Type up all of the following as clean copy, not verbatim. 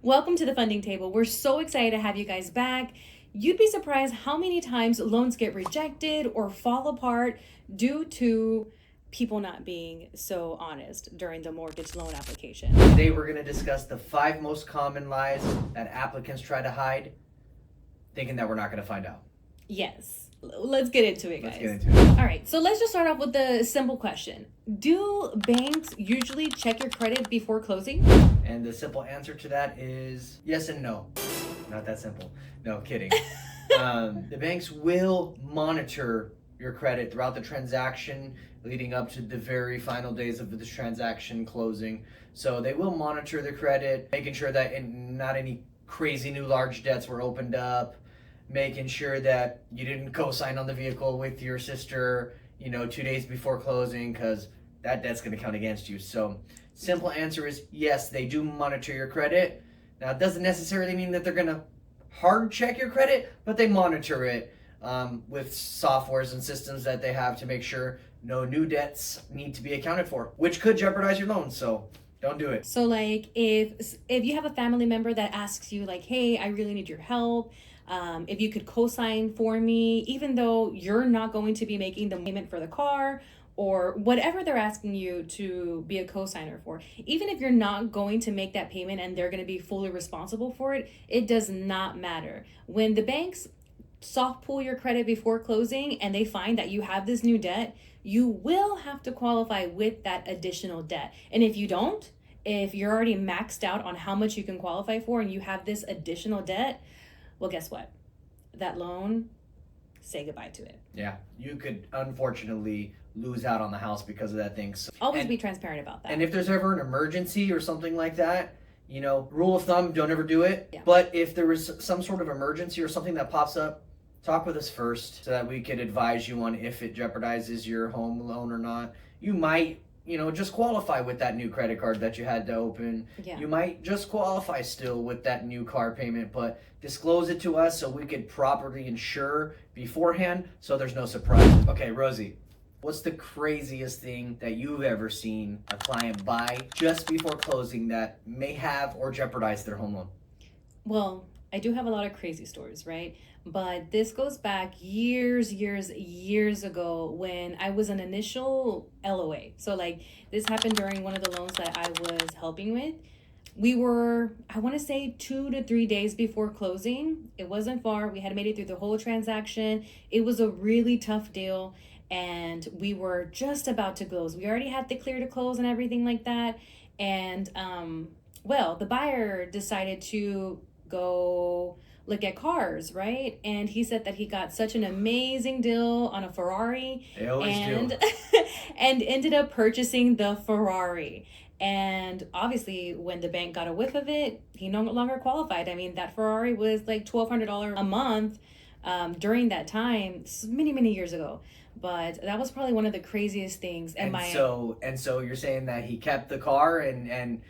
Welcome to the funding table. We're so excited to have you guys back. You'd be surprised how many times loans get rejected or fall apart due to people not being so honest during the mortgage loan application. Today we're going to discuss the 5 most common lies that applicants try to hide, thinking that we're not going to find out. Yes. Let's get into it, guys. Let's get into it. All right, so let's just start off with the simple question. Do banks usually check your credit before closing? And the simple answer to that is yes and no. Not that simple. No, kidding. The banks will monitor your credit throughout the transaction leading up to the very final days of the transaction closing. So they will monitor the credit, making sure that not any crazy new large debts were opened up, making sure that you didn't co-sign on the vehicle with your sister, 2 days before closing, because that debt's going to count against you. So simple answer is yes, they do monitor your credit. Now, it doesn't necessarily mean that they're going to hard check your credit, but they monitor it with softwares and systems that they have to make sure no new debts need to be accounted for, which could jeopardize your loan. So don't do it. So like if you have a family member that asks you like, hey, I really need your help, if you could co-sign for me, even though you're not going to be making the payment for the car or whatever they're asking you to be a co-signer for, even if you're not going to make that payment and they're going to be fully responsible for it, it does not matter. When the banks soft pull your credit before closing and they find that you have this new debt, you will have to qualify with that additional debt. And if you don't, if you're already maxed out on how much you can qualify for and you have this additional debt, well, guess what? That loan, say goodbye to it. Yeah, you could unfortunately lose out on the house because of that thing. So, Always be transparent about that. And if there's ever an emergency or something like that, rule of thumb, don't ever do it. Yeah. But if there was some sort of emergency or something that pops up, talk with us first so that we could advise you on if it jeopardizes your home loan or not. You might, just qualify with that new credit card that you had to open. Yeah. You might just qualify still with that new car payment, but disclose it to us so we could properly insure beforehand so there's no surprises. Okay, Rosie, what's the craziest thing that you've ever seen a client buy just before closing that may have or jeopardize their home loan? Well, I do have a lot of crazy stories, right? But this goes back years ago when I was an initial LOA. So like this happened during one of the loans that I was helping with. We were, I want to say 2 to 3 days before closing. It wasn't far. We had made it through the whole transaction. It was a really tough deal and we were just about to close. We already had the clear to close and everything like that. And the buyer decided to go look at cars, right? And he said that he got such an amazing deal on a Ferrari. They always do. And ended up purchasing the Ferrari. And obviously when the bank got a whiff of it, he no longer qualified. I mean, that Ferrari was like $1,200 a month during that time, many years ago. But that was probably one of the craziest things. So you're saying that he kept the car and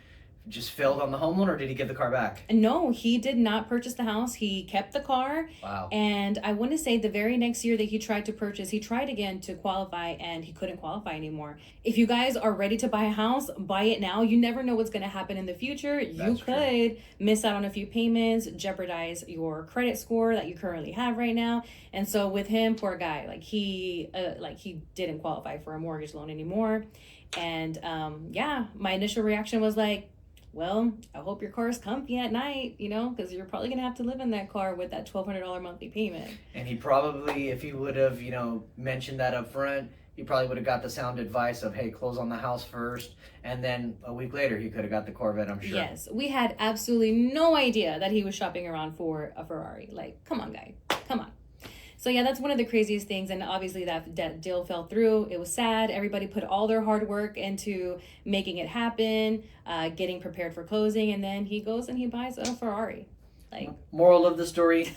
just failed on the home loan, or did he give the car back? No, he did not purchase the house. He kept the car. Wow. And I want to say the very next year that he tried to purchase, he tried again to qualify and he couldn't qualify anymore. If you guys are ready to buy a house, buy it now. You never know what's going to happen in the future. You could miss out on a few payments, jeopardize your credit score that you currently have right now. And so with him, poor guy, he didn't qualify for a mortgage loan anymore. And my initial reaction was like, well, I hope your car is comfy at night, because you're probably going to have to live in that car with that $1,200 monthly payment. And he probably, if he would have, mentioned that up front, he probably would have got the sound advice of, hey, close on the house first. And then a week later, he could have got the Corvette, I'm sure. Yes, we had absolutely no idea that he was shopping around for a Ferrari. Like, come on, guy, come on. So yeah, that's one of the craziest things. And obviously that deal fell through. It was sad. Everybody put all their hard work into making it happen, getting prepared for closing. And then he goes and he buys a Ferrari. Moral of the story,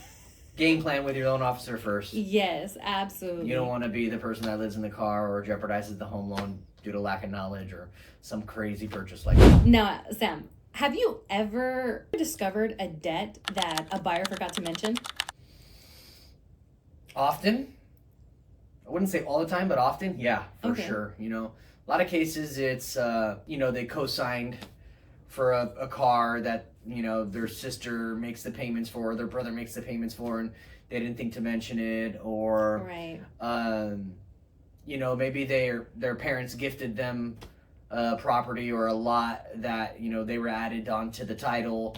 game plan with your loan officer first. Yes, absolutely. You don't want to be the person that lives in the car or jeopardizes the home loan due to lack of knowledge or some crazy purchase like that. Now, Sam, have you ever discovered a debt that a buyer forgot to mention? Often. I wouldn't say all the time, but often. Yeah, for Okay. sure. A lot of cases it's, they co-signed for a car that their sister makes the payments for, or their brother makes the payments for, and they didn't think to mention it, or Right. maybe their parents gifted them a property or a lot that they were added onto the title,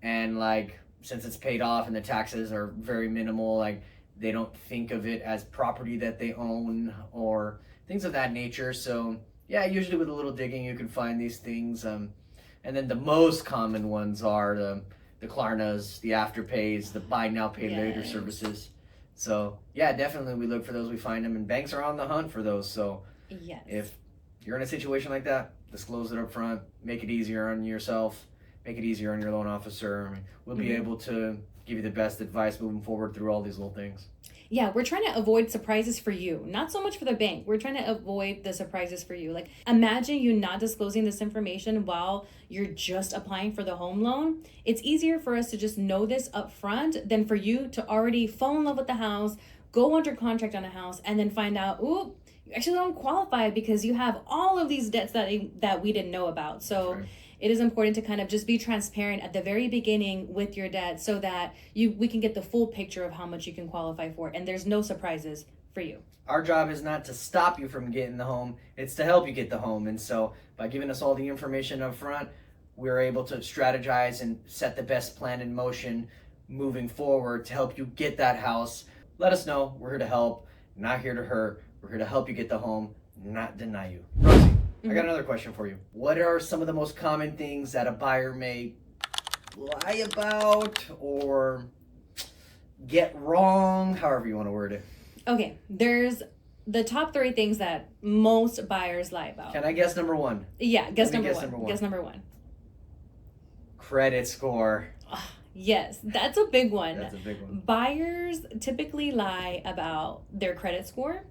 and like since it's paid off and the taxes are very minimal, like they don't think of it as property that they own or things of that nature. So yeah, usually with a little digging you can find these things. And then the most common ones are the Klarnas, the Afterpays, the buy now pay later Yes. services. So yeah, definitely we look for those, we find them, and banks are on the hunt for those. So Yes. if you're in a situation like that, disclose it up front, make it easier on yourself, make it easier on your loan officer. I mean, we'll be able to give you the best advice moving forward through all these little things. Yeah, we're trying to avoid surprises for you, not so much for the bank. We're trying to avoid the surprises for you. Like, imagine you not disclosing this information while you're just applying for the home loan. It's easier for us to just know this up front than for you to already fall in love with the house, go under contract on a house, and then find out, ooh, you actually don't qualify because you have all of these debts that we didn't know about. So Right. it is important to kind of just be transparent at the very beginning with your debt so that we can get the full picture of how much you can qualify for, and there's no surprises for you. Our job is not to stop you from getting the home, it's to help you get the home. And so by giving us all the information up front, we're able to strategize and set the best plan in motion moving forward to help you get that house. Let us know. We're here to help, not here to hurt. We're here to help you get the home, not deny you. Rosie, I got another question for you. What are some of the most common things that a buyer may lie about or get wrong, however you want to word it? Okay, there's the top 3 things that most buyers lie about. Can I guess number one? Yeah, guess Let me number guess one. number one. Guess number 1. Credit score. Yes, that's a big one. That's a big one. Buyers typically lie about their credit score,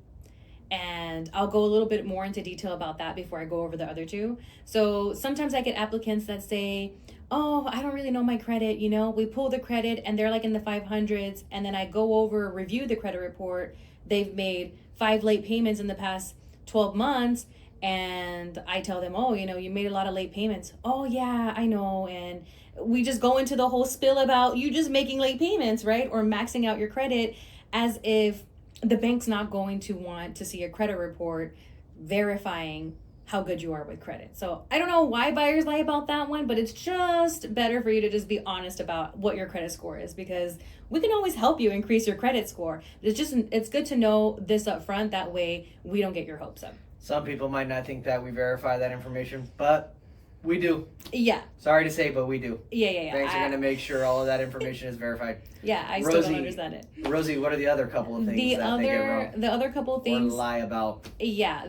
and I'll go a little bit more into detail about that before I go over the other 2. So sometimes I get applicants that say, oh, I don't really know my credit, we pull the credit and they're like in the 500s, and then I go over, review the credit report, they've made 5 late payments in the past 12 months, and I tell them, oh, you made a lot of late payments. Oh yeah, I know. And we just go into the whole spill about you just making late payments, right? Or maxing out your credit, as if the bank's not going to want to see a credit report verifying how good you are with credit. So I don't know why buyers lie about that one, but it's just better for you to just be honest about what your credit score is, because we can always help you increase your credit score. It's good to know this up front. That way we don't get your hopes up. Some people might not think that we verify that information, but we do. Yeah. Sorry to say, but we do. Yeah. Banks are going to make sure all of that information is verified. Yeah, I still don't understand it. Rosie, what are the other couple of things they get wrong? The other couple of things. Or lie about. Yeah,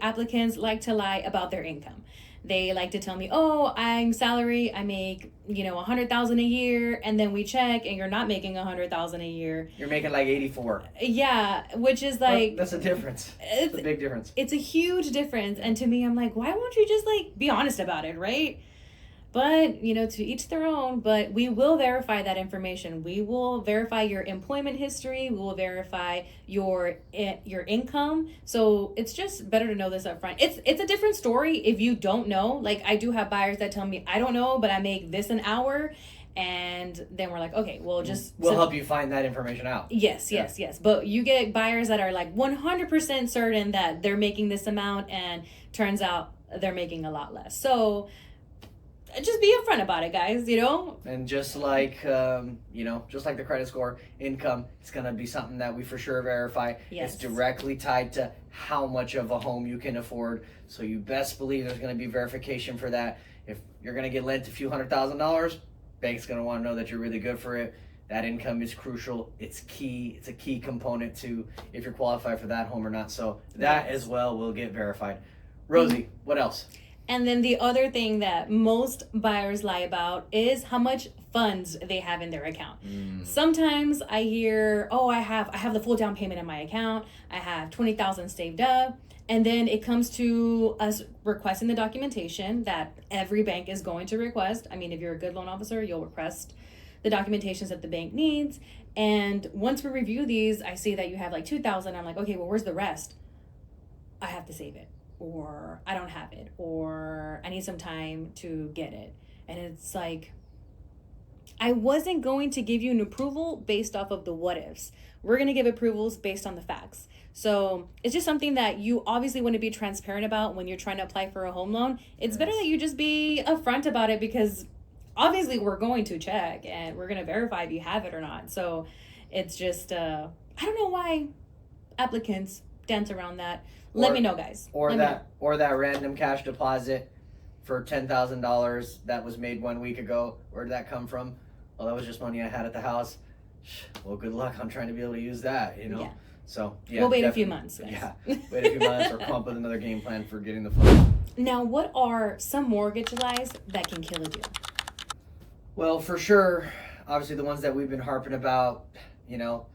applicants like to lie about their income. They like to tell me, oh, I'm salary, I make, $100,000 a year, and then we check and you're not making $100,000 a year. You're making like 84. Yeah, which is like, that's a difference. It's a big difference. It's a huge difference. And to me, I'm like, why won't you just be honest about it, right? But, to each their own. But we will verify that information. We will verify your employment history. We will verify your income. So it's just better to know this up front. It's a different story if you don't know. Like, I do have buyers that tell me, I don't know, but I make this an hour. And then we're like, okay, we'll help you find that information out. Yes. But you get buyers that are like 100% certain that they're making this amount, and turns out they're making a lot less. So just be upfront about it, guys, And just like, just like the credit score, income, it's going to be something that we for sure verify. Yes. It's directly tied to how much of a home you can afford. So you best believe there's going to be verification for that. If you're going to get lent a few $100,000, bank's going to want to know that you're really good for it. That income is crucial. It's key. It's a key component to if you're qualified for that home or not. So that as well will get verified. Rosie, what else? And then the other thing that most buyers lie about is how much funds they have in their account. Sometimes I hear, oh, I have the full down payment in my account. I have $20,000 saved up. And then it comes to us requesting the documentation that every bank is going to request. I mean, if you're a good loan officer, you'll request the documentations that the bank needs. And once we review these, I see that you have like $2,000. I'm like, okay, well, where's the rest? I have to save it, or I don't have it, or I need some time to get it. And it's like, I wasn't going to give you an approval based off of the what ifs. We're going to give approvals based on the facts. So it's just something that you obviously want to be transparent about when you're trying to apply for a home loan. It's better that you just be upfront about it, because obviously we're going to check and we're going to verify if you have it or not. So it's just, I don't know why applicants dance around that. Let me know, guys. Or that random cash deposit for $10,000 that was made 1 week ago. Where did that come from? Well, that was just money I had at the house. Well, good luck. I'm trying to be able to use that, you know? Yeah. So, yeah. We'll wait a few months, guys. Yeah. Wait a few months or come up with another game plan for getting the funds. Now, what are some mortgage lies that can kill a deal? Well, for sure, obviously the ones that we've been harping about, you know,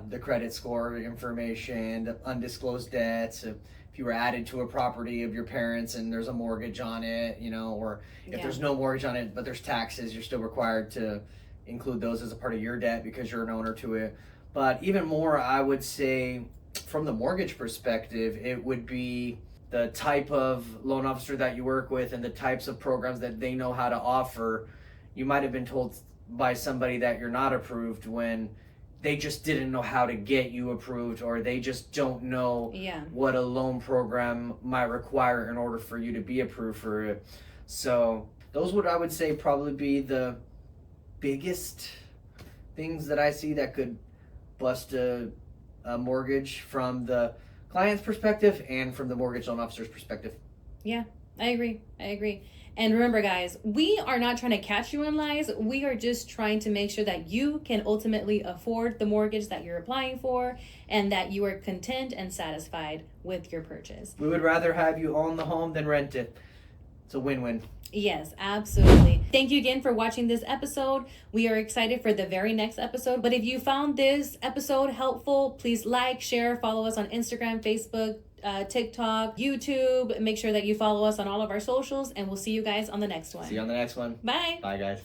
the credit score information, the undisclosed debts, if you were added to a property of your parents and there's a mortgage on it, you know, or if there's no mortgage on it but there's taxes, you're still required to include those as a part of your debt because you're an owner to it. But even more, I would say, from the mortgage perspective, it would be the type of loan officer that you work with and the types of programs that they know how to offer. You might have been told by somebody that you're not approved when they just didn't know how to get you approved, or they just don't know what a loan program might require in order for you to be approved for it. So those would, I would say, probably be the biggest things that I see that could bust a mortgage from the client's perspective and from the mortgage loan officer's perspective. Yeah, I agree. And remember, guys, we are not trying to catch you in lies. We are just trying to make sure that you can ultimately afford the mortgage that you're applying for and that you are content and satisfied with your purchase. We would rather have you own the home than rent it. It's a win-win. Yes, absolutely. Thank you again for watching this episode. We are excited for the very next episode. But if you found this episode helpful, please like, share, follow us on Instagram, Facebook, TikTok, YouTube. Make sure that you follow us on all of our socials, and we'll see you guys on the next one. See you on the next one. Bye. Bye, guys.